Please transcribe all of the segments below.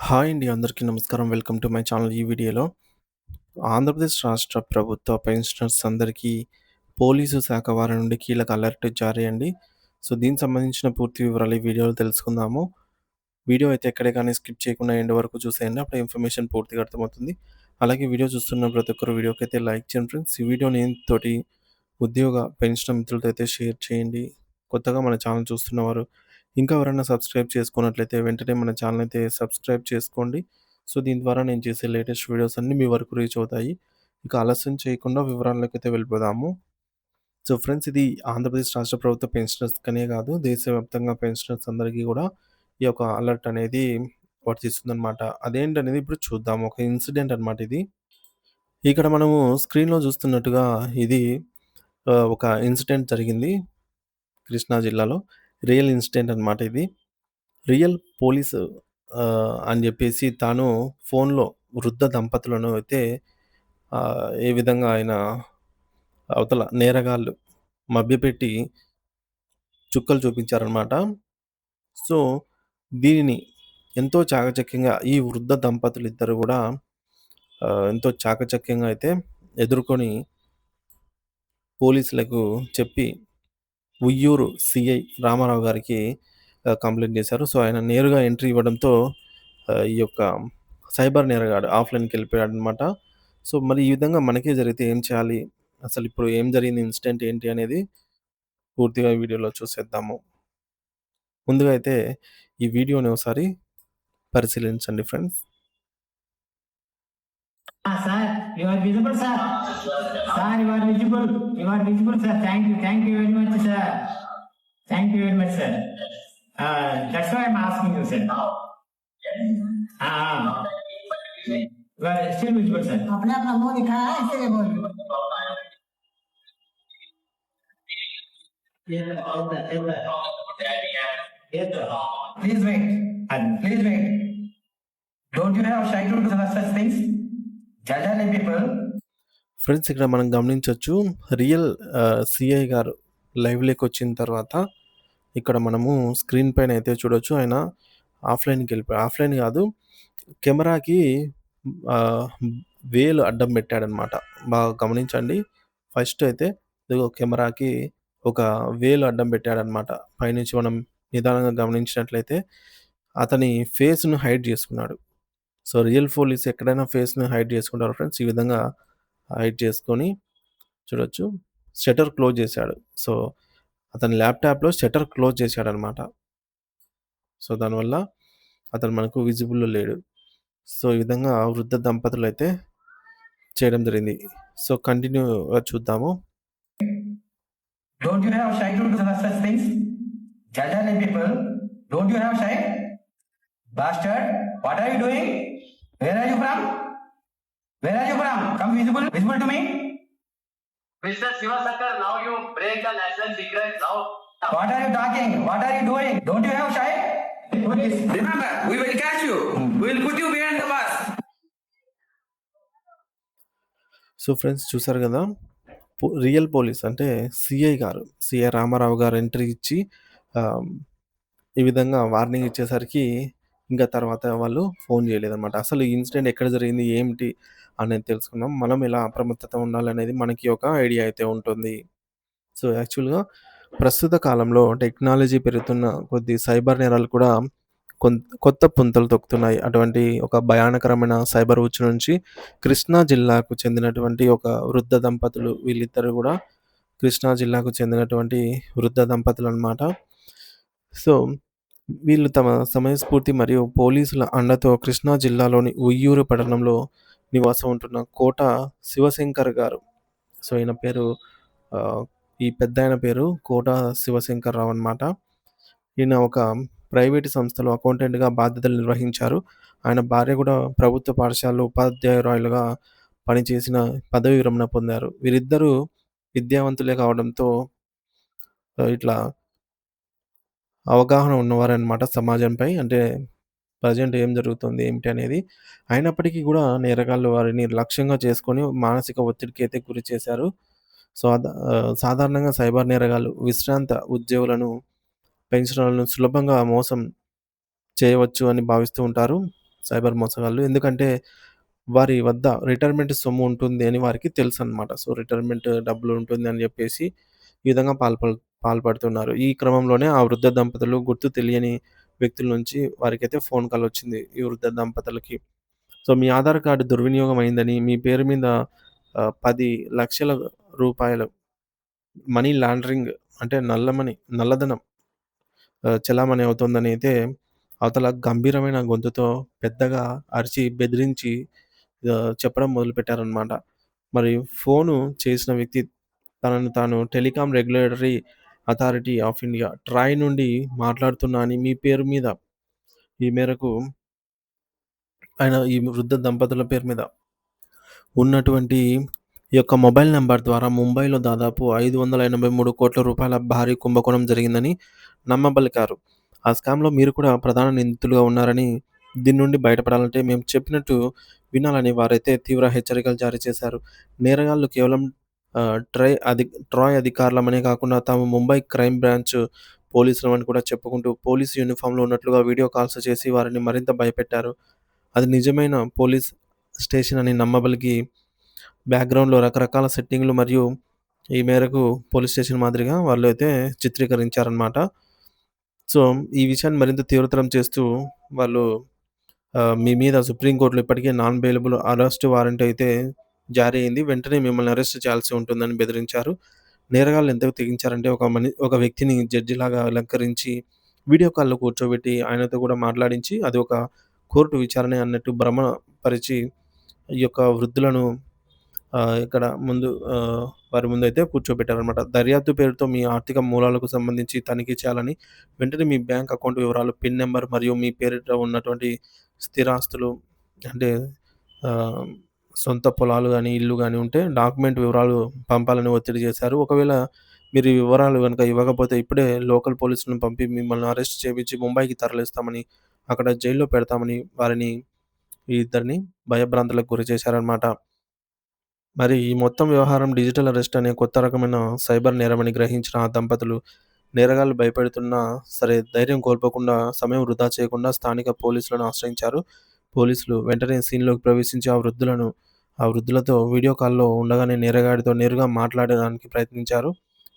Hi అండి. అందరికీ నమస్కారం. Welcome to my channel. ఈ వీడియోలో ఆంధ్రప్రదేశ్ రాష్ట్ర ప్రభుత్వ పెన్షనర్స్ అందరికీ పోలీసు శాఖ వారి నుండి కీలక అలర్ట్ జారీ అండి. సో, దీనికి సంబంధించిన పూర్తి వివరాలు ఈ వీడియోలో తెలుసుకుందాము. వీడియో అయితే ఎక్కడే కానీ స్కిప్ చేయకుండా ఎండ్ వరకు చూసేయండి. అప్పుడు ఇన్ఫర్మేషన్ పూర్తిగా అర్థమవుతుంది. అలాగే వీడియో చూస్తున్న ప్రతి ఒక్కరు వీడియోకైతే లైక్ చేయండి ఫ్రెండ్స్. ఈ వీడియోని తోటి ఉద్యోగ పెన్షన్ మిత్రులతో అయితే షేర్ చేయండి. కొత్తగా మన ఛానల్ చూస్తున్నవారు ఇంకా ఎవరైనా సబ్స్క్రైబ్ చేసుకున్నట్లయితే వెంటనే మన ఛానల్ అయితే సబ్స్క్రైబ్ చేసుకోండి. సో, దీని ద్వారా నేను చేసే లేటెస్ట్ వీడియోస్ అన్నీ మీ వరకు రీచ్ అవుతాయి. ఇక ఆలస్యం చేయకుండా వివరాల్లోకైతే వెళ్ళిపోదాము. సో, ఫ్రెండ్స్ ఇది ఆంధ్రప్రదేశ్ రాష్ట్ర ప్రభుత్వ పెన్షనర్స్‌కనే కాదు దేశవ్యాప్తంగా పెన్షనర్స్ అందరికీ కూడా ఈ యొక్క అలర్ట్ అనేది వర్తిస్తుందనమాట. అదేంటనేది ఇప్పుడు చూద్దాం. ఒక ఇన్సిడెంట్ అనమాట ఇది. ఇక్కడ మనము స్క్రీన్‌లో చూస్తున్నట్టుగా ఇది ఒక ఇన్సిడెంట్ జరిగింది కృష్ణా జిల్లాలో. రియల్ ఇన్సిడెంట్ అనమాట ఇది. రియల్ పోలీస్ అని జెప్పేసి తాను ఫోన్‌లో వృద్ధ దంపతులను అయితే ఏ విధంగా ఆయన అవతల నేరగాళ్ళు మభ్యపెట్టి చుక్కలు చూపించారనమాట. సో, దీనిని ఎంతో చాకచక్యంగా ఈ వృద్ధ దంపతులిద్దరూ గూడా ఎంతో చాకచక్యంగా అయితే ఎదుర్కొని పోలీసులకు చెప్పి ఉయ్యూరు సీఐ రామారావు గారికి కంప్లెయింట్ చేశారు. సో, ఆయన నేరుగా ఎంట్రీ ఇవ్వడంతో ఈ యొక్క సైబర్ నేరగాడు ఆఫ్‌లైన్‌కెళ్ళిపోయాడనమాట. సో, మరి ఈ విధంగా మనకే జరిగితే ఏం చేయాలి? అసలిప్పుడు ఏం జరిగింది? ఇన్సిడెంట్ ఏంటి అనేది పూర్తిగా ఈ వీడియోలో చూసేద్దాము. ముందుగా అయితే ఈ వీడియోని ఒకసారి పరిశీలించండి friends. Sir, you are visible, sir. Sir, you are visible. You are visible, sir. Thank you. Thank you very much, sir. Thank you very much, sir. That's why I'm asking you, sir. You are still visible, sir. अपना अपना मुंह दिखा है ऐसे बोल Please wait. Please wait. Don't you have shy to do such things? Elderly people. Friends ఇక్కడ మనం గమనించొచ్చు. Real CI గారు లైవ్‌లోకొచ్చిన తర్వాత ఇక్కడ మనము స్క్రీన్ పైన అయితే చూడొచ్చు. ఆయన ఆఫ్‌లైన్‌కెళ్ళిపోయాడు. ఆఫ్‌లైన్ గాదు కెమెరాకి ఆహ్, వేలు అడ్డం పెట్టాడనమాట. బాగా గమనించండి. ఫస్ట్ అయితే ఇదిగో కెమెరాకి ఒక వేలు అడ్డం పెట్టాడనమాట. పైనుంచి మనం నిదానంగా గమనించినట్లయితే అతని ఫేస్‌ను హైడ్ చేసుకున్నాడు. సో, రియల్ పోలీస్ ఎక్కడైనా ఫేస్‌ని హైడ్ చేసుకుంటారు ఫ్రెండ్స్. ఈ విధంగా హైడ్ చేసుకొని చూడొచ్చు. షట్టర్ క్లోజ్ చేశాడు. సో, అతని ల్యాప్‌టాప్‌లో షట్టర్ క్లోజ్ చేశాడనమాట. సో, దానివల్ల అతను మనకు విజిబుల్‌లో లేడు. సో, ఈ విధంగా వృద్ధ దంపతులైతే చేయడం జరిగింది. సో, కంటిన్యూగా చూద్దాము. Don't you have shy to do such things? Elderly people. Don't you have shy? Bastard. What are you doing? Where are you from? Where are you from? Come visible to me. Mr. Shivasankar, now you break the national secret. Now, What are you talking? What are you doing? Don't you have shy? remember, we will catch you. We will put you behind the bus. So, friends చూసారు గదా! Real police అంటే CI గారు, CI Ramarao గారు entry ఇచ్చి ఆహ్, ఈ విధంగా warning ఇచ్చేసరికి ఇంకా తర్వాత వాళ్ళు ఫోన్ చేయలేదనమాట. అసలు ఈ ఇన్సిడెంట్ ఎక్కడ జరిగింది? ఏమిటి? అనేది తెలుసుకుందాం. మనం ఎలా అప్రమత్తత ఉండాలనేది మనకి ఒక ఐడియా అయితే ఉంటుంది. సో, యాక్చువల్‌గా ప్రస్తుత కాలంలో టెక్నాలజీ పెరుగుతున్న కొద్దీ సైబర్ నేరాలు కూడా కొత్త పుంతలు తొక్కుతున్నాయి. అటువంటి ఒక భయానకరమైన సైబర్ ఉచ్చు నుంచి కృష్ణా జిల్లాకు చెందినటువంటి ఒక వృద్ధ దంపతులు వీళ్ళిద్దరూ గూడా కృష్ణా జిల్లాకు చెందినటువంటి వృద్ధ దంపతులనమాట. సో, వీళ్ళు తమ సమయస్ఫూర్తి మరియు పోలీసుల అండతో కృష్ణా జిల్లాలోని ఉయ్యూరు పట్టణంలో నివాసం ఉంటున్న కోట శివశంకర్ గారు. సో, ఈయన పేరు ఈ పెద్దాయన పేరు కోట శివశంకర్‌రావు అనమాట. ఈయన ఒక ప్రైవేటు సంస్థలో అకౌంటెంట్‌గా బాధ్యతలు నిర్వహించారు. ఆయన భార్య గూడా ప్రభుత్వ పాఠశాలలో ఉపాధ్యాయురాలుగా పనిచేసిన పదవీ విరమణ పొందారు. వీరిద్దరూ విద్యావంతులే కావడంతో ఇట్లా అవగాహన ఉన్నవారనమాట సమాజంపై. అంటే ప్రెజెంట్ ఏం జరుగుతుంది? ఏమిటి? అనేది. అయినప్పటికీ గూడా నేరగాళ్ళు వారిని లక్ష్యంగా చేసుకొని మానసిక ఒత్తిడికి అయితే గురి చేశారు. సో, సాధారణంగా సైబర్ నేరగాళ్ళు విశ్రాంత ఉద్యోగులను, పెన్షనర్లను సులభంగా మోసం చేయవచ్చు అని భావిస్తూ ఉంటారు. సైబర్ మోసగాళ్ళు. ఎందుకంటే వారి వద్ద రిటైర్మెంట్ సొమ్ము ఉంటుంది అని వారికి తెలుసనమాట. సో, రిటైర్మెంట్ డబ్బులు ఉంటుంది అని జెప్పేసి ఈ విధంగా పాల్పడుతున్నారు. ఈ క్రమంలోనే ఆ వృద్ధ దంపతులు గుర్తు తెలియని వ్యక్తుల నుంచి వారికైతే ఫోన్ కాల్ వచ్చింది. ఈ వృద్ధ దంపతులకి. సో, మీ ఆధార్ కార్డ్ దుర్వినియోగం అయిందని, మీ పేరు మీద 10,00,000 రూపాయలు మనీ లాండరింగ్ అంటే నల్లధనం చెలామణి అవుతోందనైతే అవతల గంభీరమైన గొంతుతో పెద్దగా అరిచి, బెదిరించి చెప్పడం మొదలుపెట్టారనమాట. మరి ఫోను చేసిన వ్యక్తి తనను తాను telecom regulatory authority of India Troy నుండి మాట్లాడుతున్నా అని మీ పేరు మీద ఈ మేరకు ఈ వృద్ధ దంపతుల పేరు మీద ఉన్నటువంటి ఈ యొక్క మొబైల్ నంబర్ ద్వారా ముంబైలో దాదాపు 583 కోట్ల రూపాయల భారీ కుంభకోణం జరిగిందని నమ్మబలికారు. ఆ స్కామ్‌లో మీరు కూడా ప్రధాన నిందితులుగా ఉన్నారని, దీని నుండి బయటపడాలంటే మేము చెప్పినట్టు వినాలని వారైతే తీవ్ర హెచ్చరికలు జారీ చేశారు. నేరగాళ్లు కేవలం ట్రాయ్ అధికారులమనే కాకుండా తాము ముంబై క్రైమ్ బ్రాంచ్ పోలీసులమని కూడా చెప్పుకుంటూ పోలీసు యూనిఫామ్‌లో ఉన్నట్లుగా వీడియో కాల్స్ చేసి వారిని మరింత భయపెట్టారు. అది నిజమైన పోలీస్ స్టేషన్ అని నమ్మబలికి బ్యాక్‌గ్రౌండ్‌లో రకరకాల సెట్టింగ్‌లు మరియు ఈ మేరకు పోలీస్ స్టేషన్ మాదిరిగా వాళ్ళైతే చిత్రీకరించారనమాట. సో, ఈ విషయాన్ని మరింత తీవ్రతరం చేస్తూ వాళ్ళు మీ మీద సుప్రీం కోర్టులో ఇప్పటికే నాన్ బెయిలబుల్ అరెస్ట్ వారెంట్ అయితే జారీ అయింది. వెంటనే మిమ్మల్ని అరెస్ట్ చేయాల్సి ఉంటుందని బెదిరించారు. నేరగాళ్ళు ఎంత తెగించారంటే ఒక వ్యక్తిని జడ్జిలాగా అలంకరించి వీడియో కాల్‌లో కూర్చోబెట్టి ఆయనతో కూడా మాట్లాడించి అది ఒక కోర్టు విచారణే అన్నట్టు భ్రమపరిచి ఈ యొక్క వృద్ధులను ఇక్కడ వారి ముందైతే కూర్చోబెట్టారనమాట. దర్యాప్తు పేరుతో మీ ఆర్థిక మూలాలకు సంబంధించి తనిఖీ చేయాలని, వెంటనే మీ బ్యాంక్ అకౌంట్ వివరాలు, పిన్ నంబర్ మరియు మీ పేరిట ఉన్నటువంటి స్థిరాస్తులు అంటే ఆహ్, సొంత పొలాలు గాని, ఇల్లు గాని ఉంటే డాక్యుమెంట్ వివరాలు పంపాలని ఒత్తిడి చేశారు. ఒకవేళ మీరు ఈ వివరాలు గనుక ఇవ్వకపోతే ఇప్పుడే లోకల్ పోలీసులను పంపి మిమ్మల్ని అరెస్ట్ చేపించి ముంబైకి తరలిస్తామని, అక్కడ జైల్‌లో పెడతామని ఈ ఇద్దరిని భయభ్రాంతులకు గురి చేశారనమాట. మరి ఈ మొత్తం వ్యవహారం డిజిటల్ అరెస్ట్ అనే కొత్త రకమైన సైబర్ నేరమని గ్రహించిన ఆ దంపతులు, నేరగాళ్లు భయపెడుతున్నా సరే ధైర్యం కోల్పోకుండా, సమయం వృధా చేయకుండా స్థానిక పోలీసులను ఆశ్రయించారు. పోలీసులు వెంటనే సీన్‌లోకి ప్రవేశించి ఆ వృద్ధులతో వీడియో కాల్‌లో ఉండగానే నేరగాడితో నేరుగా మాట్లాడడానికి ప్రయత్నించారు.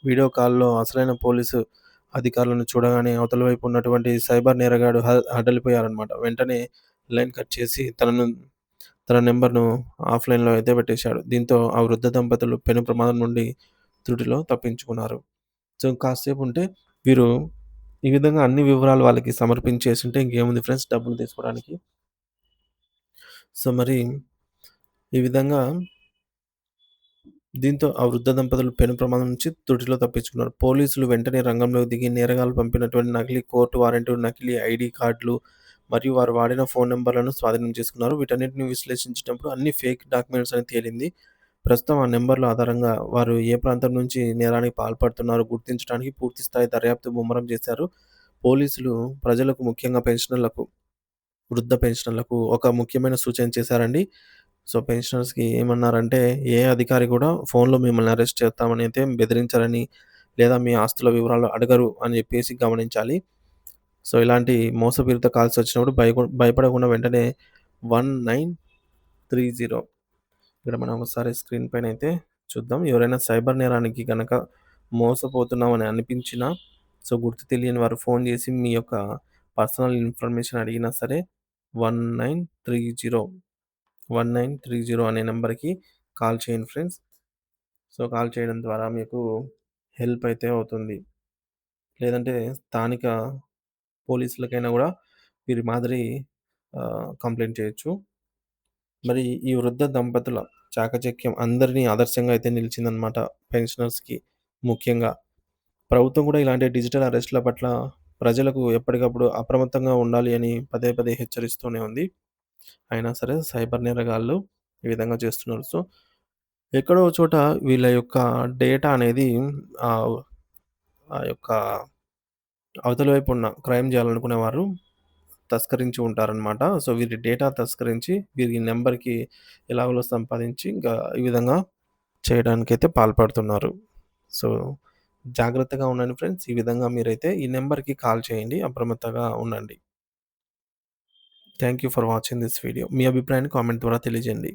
వీడియో కాల్‌లో అసలైన పోలీసు అధికారులను చూడగానే అవతల వైపు ఉన్నటువంటి సైబర్ నేరగాడు హడలిపోయారనమాట. వెంటనే లైన్ కట్ చేసి తన నంబర్‌ను ఆఫ్‌లైన్‌లో అయితే పెట్టేశాడు. దీంతో ఆ వృద్ధ దంపతులు పెను ప్రమాదం నుండి త్రుటిలో తప్పించుకున్నారు. సో, కాసేపుంటే వీరు ఈ విధంగా అన్ని వివరాలు వాళ్ళకి సమర్పించేసుంటే ఇంకేముంది ఫ్రెండ్స్ డబ్బులు తీసుకోవడానికి. సో, మరి ఈ విధంగా దీంతో ఆ వృద్ధ దంపతులు పెను ప్రమాదం నుంచి త్రుటిలో తప్పించుకున్నారు. పోలీసులు వెంటనే రంగంలోకి దిగి నేరగాళ్లు పంపినటువంటి నకిలీ కోర్టు వారెంట్, నకిలీ ఐడీ కార్డులు మరియు వారు వాడిన ఫోన్ నంబర్‌లను స్వాధీనం చేసుకున్నారు. వీటన్నిటిని విశ్లేషించేటప్పుడు అన్ని ఫేక్ డాక్యుమెంట్స్ అని తేలింది. ప్రస్తుతం ఆ నంబర్‌ల ఆధారంగా వారు ఏ ప్రాంతం నుంచి నేరానికి పాల్పడుతున్నారో గుర్తించడానికి పూర్తి స్థాయి దర్యాప్తు ముమ్మరం చేశారు. పోలీసులు ప్రజలకు ముఖ్యంగా వృద్ధ పెన్షనర్లకు ఒక ముఖ్యమైన సూచన చేశారండి. సో, పెన్షనర్స్‌కి ఏమన్నారంటే, ఏ అధికారి కూడా ఫోన్‌లో మిమ్మల్ని అరెస్ట్ చేస్తామని అయితే బెదిరించరని, లేదా మీ ఆస్తుల వివరాలు అడగరు అని చెప్పేసి గమనించాలి. సో, ఇలాంటి మోసపూరిత కాల్స్ వచ్చినప్పుడు భయపడకుండా వెంటనే 1930 ఇక్కడ మనం ఒకసారి స్క్రీన్ పైన అయితే చూద్దాం. ఎవరైనా సైబర్ నేరానికి గనక మోసపోతున్నామని అనిపించినా, సో, గుర్తు తెలియని వారు ఫోన్ చేసి మీ యొక్క పర్సనల్ ఇన్ఫర్మేషన్ అడిగినా సరే 1930 1930 అనే నంబర్‌కి కాల్ చేయండి ఫ్రెండ్స్. సో, కాల్ చేయడం ద్వారా మీకు హెల్ప్ అయితే అవుతుంది. లేదంటే స్థానిక పోలీసులకైనా గూడా వీరి మాదిరి కంప్లెయింట్ చేయొచ్చు. మరి ఈ వృద్ధ దంపతుల చాకచక్యం అందరిని ఆదర్శంగా అయితే నిలిచిందనమాట పెన్షనర్స్‌కి ముఖ్యంగా. ప్రభుత్వం కూడా ఇలాంటి డిజిటల్ అరెస్ట్‌ల పట్ల ప్రజలకు ఎప్పటికప్పుడు అప్రమత్తంగా ఉండాలి అని పదే పదే హెచ్చరిస్తూనే ఉంది. అయినా సరే సైబర్ నేరగాళ్ళు ఈ విధంగా చేస్తున్నారు. సో, ఎక్కడో ఒక చోట వీళ్ళ యొక్క డేటా అనేది ఆహ్, ఆ యొక్క అవతల వైపు ఉన్న క్రైమ్ చేయాలనుకునేవారు తస్కరించి ఉంటారనమాట. సో, వీరి డేటా తస్కరించి వీరి నంబర్‌కి ఎలాగోలా సంపాదించి ఇంకా ఈ విధంగా చేయడానికైతే పాల్పడుతున్నారు. సో, జాగ్రత్తగా ఉండండి ఫ్రెండ్స్. ఈ విధంగా మీరైతే ఈ నంబర్‌కి కాల్ చేయండి. అప్రమత్తంగా ఉండండి. Thank you for watching this video. మీ అభిప్రాయాన్ని కామెంట్ ద్వారా తెలియజేయండి.